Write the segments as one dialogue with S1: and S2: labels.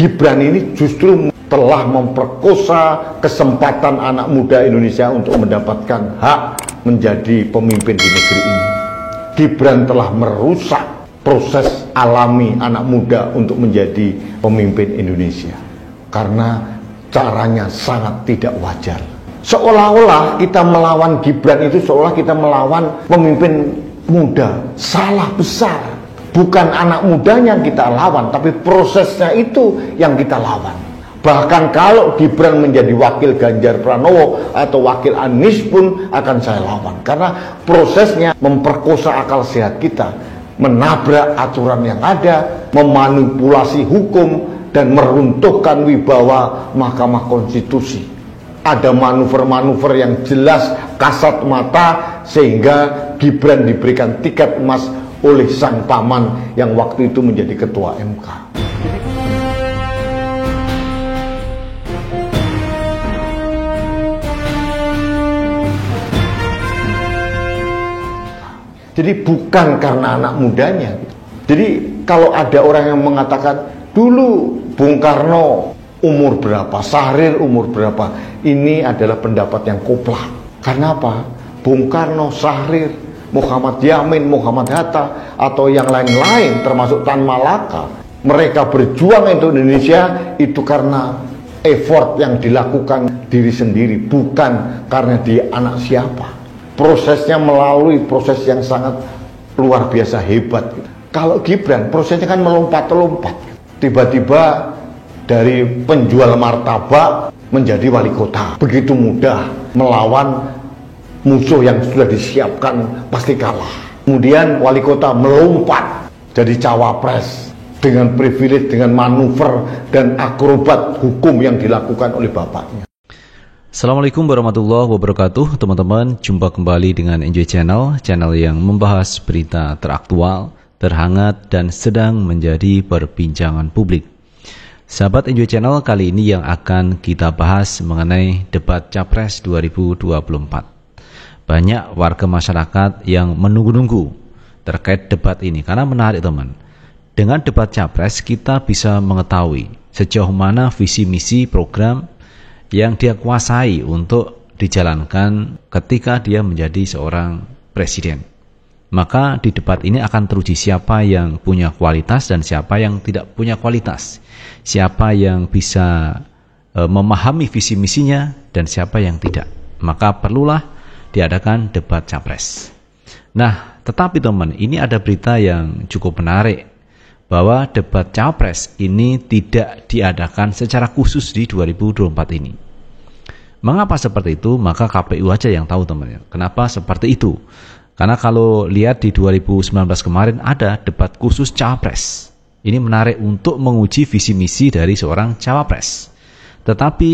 S1: Gibran ini justru telah memperkosa kesempatan anak muda Indonesia untuk mendapatkan hak menjadi pemimpin di negeri ini. Gibran telah merusak proses alami anak muda untuk menjadi pemimpin Indonesia karena caranya sangat tidak wajar. Seolah-olah kita melawan Gibran itu seolah kita melawan pemimpin muda. Salah besar. Bukan anak mudanya yang kita lawan, tapi prosesnya itu yang kita lawan. Bahkan kalau Gibran menjadi wakil Ganjar Pranowo atau wakil Anies pun akan saya lawan. Karena prosesnya memperkosa akal sehat kita, menabrak aturan yang ada, memanipulasi hukum, dan meruntuhkan wibawa Mahkamah Konstitusi. Ada manuver-manuver yang jelas kasat mata sehingga Gibran diberikan tiket emas oleh sang paman yang waktu itu menjadi ketua MK. Jadi bukan karena anak mudanya. Jadi kalau ada orang yang mengatakan dulu Bung Karno umur berapa, Syahrir umur berapa, ini adalah pendapat yang koplah. Karena apa? Bung Karno, Syahrir, Muhammad Yamin, Muhammad Hatta, atau yang lain-lain termasuk Tan Malaka, mereka berjuang untuk Indonesia itu karena effort yang dilakukan diri sendiri, bukan karena dia anak siapa. Prosesnya melalui proses yang sangat luar biasa hebat. Kalau Gibran prosesnya kan melompat-lompat. Tiba-tiba dari penjual martabak menjadi wali kota. Begitu mudah melawan musuh yang sudah disiapkan, pasti kalah. Kemudian wali kota melompat jadi cawapres dengan privilege, dengan manuver dan akrobat hukum yang dilakukan oleh bapaknya.
S2: Assalamualaikum warahmatullahi wabarakatuh. Teman-teman, jumpa kembali dengan Enjoy Channel, channel yang membahas berita teraktual, terhangat, dan sedang menjadi perbincangan publik. Sahabat Enjoy Channel, kali ini yang akan kita bahas mengenai debat Capres 2024. Banyak warga masyarakat yang menunggu-nunggu terkait debat ini, karena menarik teman. Dengan debat Capres kita bisa mengetahui sejauh mana visi misi program yang dia kuasai untuk dijalankan ketika dia menjadi seorang presiden. Maka di debat ini akan teruji siapa yang punya kualitas dan siapa yang tidak punya kualitas. Siapa yang bisa memahami visi misinya dan siapa yang tidak. Maka perlulah diadakan debat Capres. Nah, tetapi teman, ini ada berita yang cukup menarik, bahwa debat Capres ini tidak diadakan secara khusus di 2024 ini. Mengapa seperti itu? Maka KPU aja yang tahu teman-teman. Kenapa seperti itu? Karena kalau lihat di 2019 kemarin ada debat khusus Capres. Ini menarik untuk menguji visi misi dari seorang Cawapres. Tetapi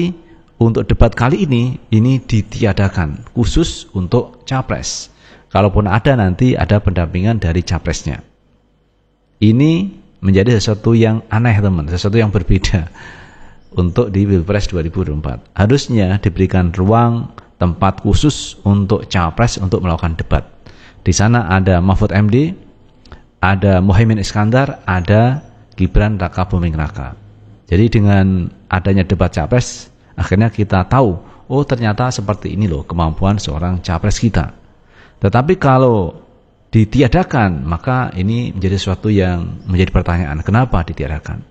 S2: untuk debat kali ini ditiadakan khusus untuk Capres. Kalaupun ada nanti ada pendampingan dari Capresnya. Ini menjadi sesuatu yang aneh teman, sesuatu yang berbeda untuk di Pilpres 2024. Harusnya diberikan ruang tempat khusus untuk Capres untuk melakukan debat. Di sana ada Mahfud MD, ada Muhaimin Iskandar, ada Gibran Raka Buming Raka. Jadi dengan adanya debat Capres, akhirnya kita tahu, oh ternyata seperti ini loh kemampuan seorang Capres kita. Tetapi kalau ditiadakan, maka ini menjadi sesuatu yang menjadi pertanyaan, kenapa ditiadakan?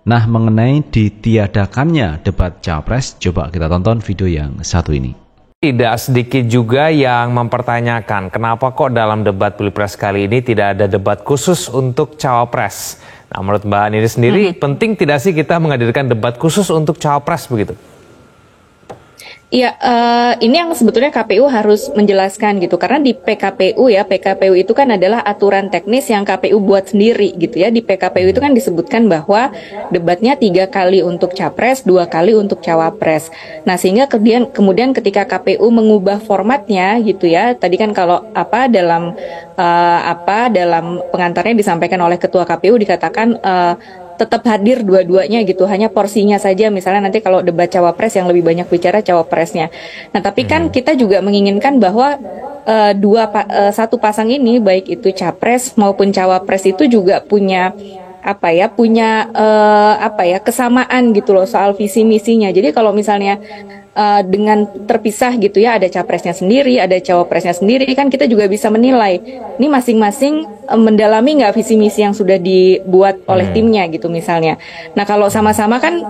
S2: Nah, mengenai ditiadakannya debat Capres, coba kita tonton video yang satu ini.
S3: Tidak sedikit juga yang mempertanyakan kenapa kok dalam debat Pilpres kali ini tidak ada debat khusus untuk Cawapres. Nah, menurut Mbak Nini sendiri, penting tidak sih kita menghadirkan debat khusus untuk Cawapres begitu?
S4: Iya, ini yang sebetulnya KPU harus menjelaskan gitu, karena di PKPU itu kan adalah aturan teknis yang KPU buat sendiri gitu ya. Di PKPU itu kan disebutkan bahwa debatnya 3 kali untuk Capres, 2 kali untuk Cawapres. Nah, sehingga kemudian ketika KPU mengubah formatnya gitu ya, tadi kan kalau dalam pengantarnya disampaikan oleh Ketua KPU dikatakan tetap hadir dua-duanya gitu, hanya porsinya saja. Misalnya nanti kalau debat Cawapres yang lebih banyak bicara Cawapresnya. Nah, tapi kan kita juga menginginkan bahwa satu pasang ini, baik itu Capres maupun Cawapres itu juga punya punya kesamaan gitu loh soal visi misinya. Jadi kalau misalnya dengan terpisah gitu ya, ada capresnya sendiri, ada cawapresnya sendiri, kan kita juga bisa menilai ini masing-masing mendalami nggak visi misi yang sudah dibuat oleh timnya gitu misalnya. Nah kalau sama-sama kan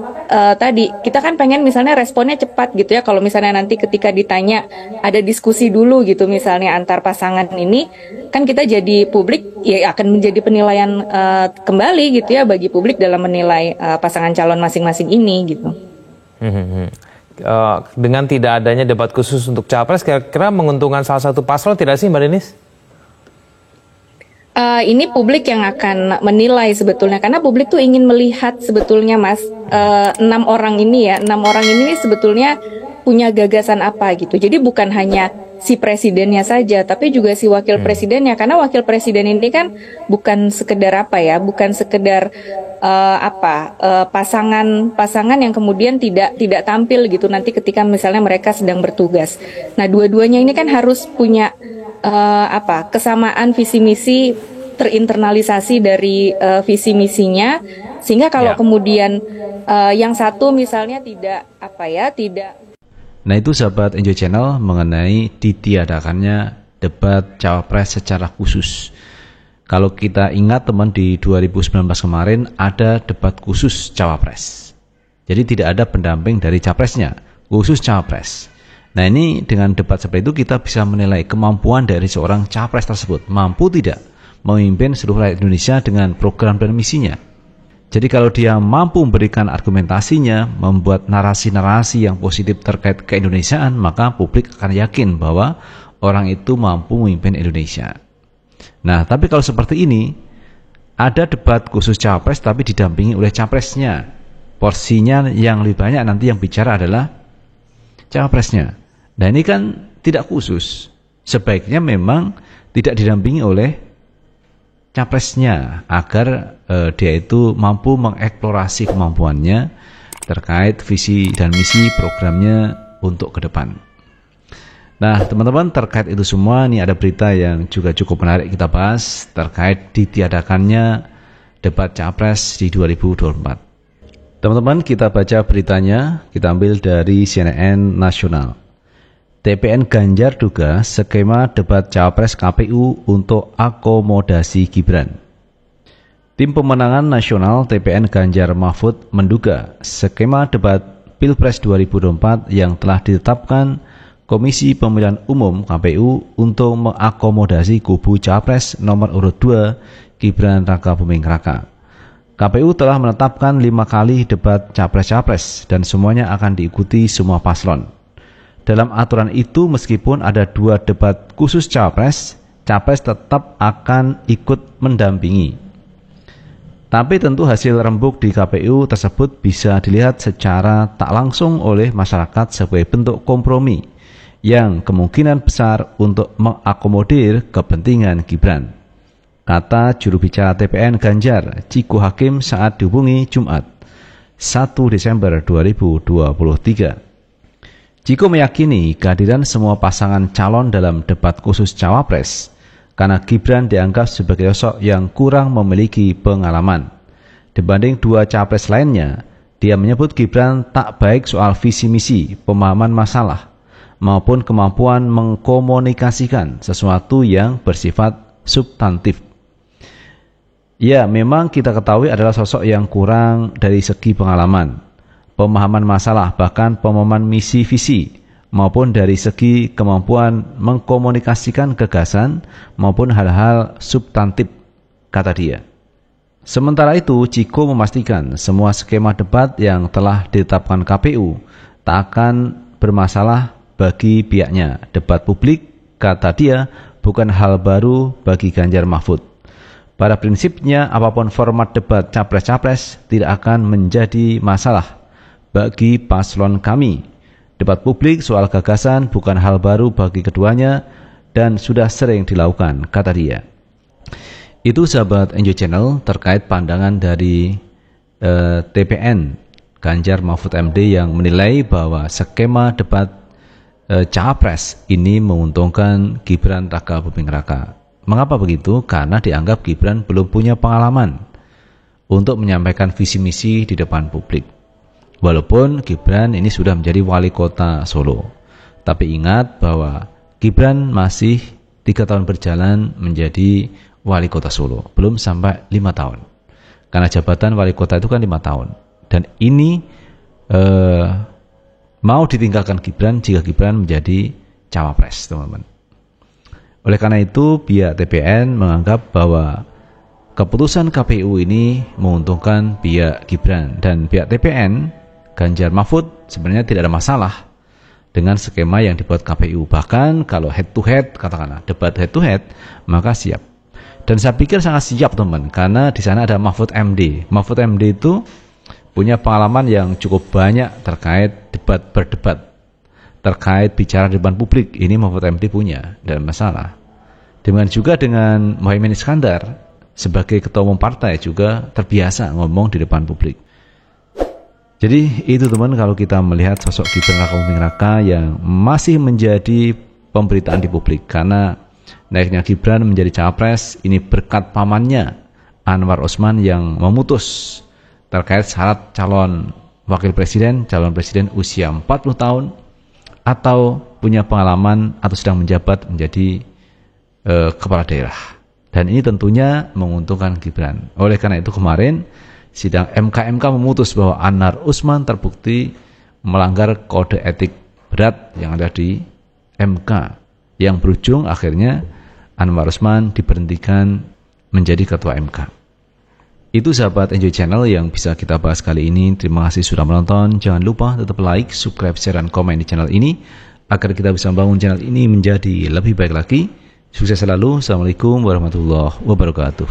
S4: tadi kita kan pengen misalnya responnya cepat gitu ya. Kalau misalnya nanti ketika ditanya ada diskusi dulu gitu misalnya antar pasangan ini, kan kita jadi publik ya akan menjadi penilaian kembali gitu ya bagi publik dalam menilai pasangan calon masing-masing ini gitu.
S3: Dengan tidak adanya debat khusus untuk capres, kira-kira menguntungkan salah satu paslon tidak sih Mbak Denis?
S4: Ini publik yang akan menilai sebetulnya, karena publik tuh ingin melihat sebetulnya Mas, 6 orang ini sebetulnya punya gagasan apa gitu. Jadi bukan hanya si presidennya saja, tapi juga si wakil presidennya, karena wakil presiden ini kan bukan sekedar bukan sekedar pasangan yang kemudian tidak tampil gitu nanti ketika misalnya mereka sedang bertugas. Nah, dua-duanya ini kan harus punya kesamaan visi misi, terinternalisasi dari visi misinya, sehingga kalau kemudian yang satu misalnya tidak.
S2: Nah itu sahabat Enjoy Channel mengenai ditiadakannya debat cawapres secara khusus. Kalau kita ingat teman, di 2019 kemarin ada debat khusus cawapres. Jadi tidak ada pendamping dari capresnya, khusus cawapres. Nah ini dengan debat seperti itu kita bisa menilai kemampuan dari seorang capres tersebut, mampu tidak memimpin seluruh rakyat Indonesia dengan program dan misinya. Jadi kalau dia mampu memberikan argumentasinya, membuat narasi-narasi yang positif terkait keindonesiaan, maka publik akan yakin bahwa orang itu mampu memimpin Indonesia. Nah, tapi kalau seperti ini, ada debat khusus capres tapi didampingi oleh capresnya. Porsinya yang lebih banyak nanti yang bicara adalah capresnya. Nah, ini kan tidak khusus. Sebaiknya memang tidak didampingi oleh capresnya agar dia itu mampu mengeksplorasi kemampuannya terkait visi dan misi programnya untuk ke depan. Nah teman-teman, terkait itu semua ini ada berita yang juga cukup menarik kita bahas terkait ditiadakannya debat capres di 2024. Teman-teman, kita baca beritanya, kita ambil dari CNN Nasional. TPN Ganjar duga skema debat Cawapres KPU untuk akomodasi Gibran. Tim Pemenangan Nasional TPN Ganjar Mahfud menduga skema debat Pilpres 2024 yang telah ditetapkan Komisi Pemilihan Umum KPU untuk mengakomodasi kubu Cawapres nomor urut 2 Gibran Raka Buming Raka. KPU telah menetapkan 5 kali debat Capres-Capres dan semuanya akan diikuti semua paslon. Dalam aturan itu, meskipun ada 2 debat khusus Capres tetap akan ikut mendampingi. Tapi tentu hasil rembuk di KPU tersebut bisa dilihat secara tak langsung oleh masyarakat sebagai bentuk kompromi yang kemungkinan besar untuk mengakomodir kepentingan Gibran, kata juru bicara TPN Ganjar, Ciko Hakim saat dihubungi Jumat 1 Desember 2023. Ciko meyakini kehadiran semua pasangan calon dalam debat khusus Cawapres karena Gibran dianggap sebagai sosok yang kurang memiliki pengalaman. Dibanding 2 capres lainnya, dia menyebut Gibran tak baik soal visi misi, pemahaman masalah, maupun kemampuan mengkomunikasikan sesuatu yang bersifat substantif. Ya, memang kita ketahui adalah sosok yang kurang dari segi pengalaman, pemahaman masalah, bahkan pemahaman misi visi, maupun dari segi kemampuan mengkomunikasikan gagasan maupun hal-hal substantif, kata dia. Sementara itu, Ciko memastikan semua skema debat yang telah ditetapkan KPU tak akan bermasalah bagi pihaknya. Debat publik, kata dia, bukan hal baru bagi Ganjar Mahfud. Pada prinsipnya, apapun format debat Capres-Capres tidak akan menjadi masalah bagi paslon kami. Debat publik soal gagasan bukan hal baru bagi keduanya dan sudah sering dilakukan, kata dia. Itu sahabat Enjoy Channel terkait pandangan dari TPN Ganjar Mahfud MD yang menilai bahwa skema debat Cawapres ini menguntungkan Gibran Raka Buming Raka. Mengapa begitu? Karena dianggap Gibran belum punya pengalaman untuk menyampaikan visi misi di depan publik. Walaupun Gibran ini sudah menjadi wali kota Solo, tapi ingat bahwa Gibran masih 3 tahun berjalan menjadi wali kota Solo, belum sampai 5 tahun. Karena jabatan wali kota itu kan 5 tahun. Dan ini mau ditinggalkan Gibran jika Gibran menjadi cawapres, teman-teman. Oleh karena itu, pihak TPN menganggap bahwa keputusan KPU ini menguntungkan pihak Gibran, dan pihak TPN Ganjar Mahfud sebenarnya tidak ada masalah dengan skema yang dibuat KPU. Bahkan kalau head to head, katakanlah debat head to head, maka siap. Dan saya pikir sangat siap, teman, karena di sana ada Mahfud MD. Mahfud MD itu punya pengalaman yang cukup banyak terkait berdebat, terkait bicara di depan publik. Ini Mahfud MD punya, dan masalah. Demikian juga dengan Muhaimin Iskandar sebagai ketua umum partai juga terbiasa ngomong di depan publik. Jadi itu, teman, kalau kita melihat sosok Gibran Rakabuming Raka yang masih menjadi pemberitaan di publik, karena naiknya Gibran menjadi cawapres ini berkat pamannya Anwar Usman yang memutus terkait syarat calon wakil presiden, calon presiden usia 40 tahun atau punya pengalaman atau sedang menjabat menjadi kepala daerah. Dan ini tentunya menguntungkan Gibran. Oleh karena itu kemarin sidang MK memutus bahwa Anwar Usman terbukti melanggar kode etik berat yang ada di MK, yang berujung akhirnya Anwar Usman diberhentikan menjadi ketua MK. Itu sahabat Enjoy Channel yang bisa kita bahas kali ini. Terima kasih sudah menonton. Jangan lupa tetap like, subscribe, share, dan komen di channel ini agar kita bisa membangun channel ini menjadi lebih baik lagi. Sukses selalu. Assalamualaikum warahmatullahi wabarakatuh.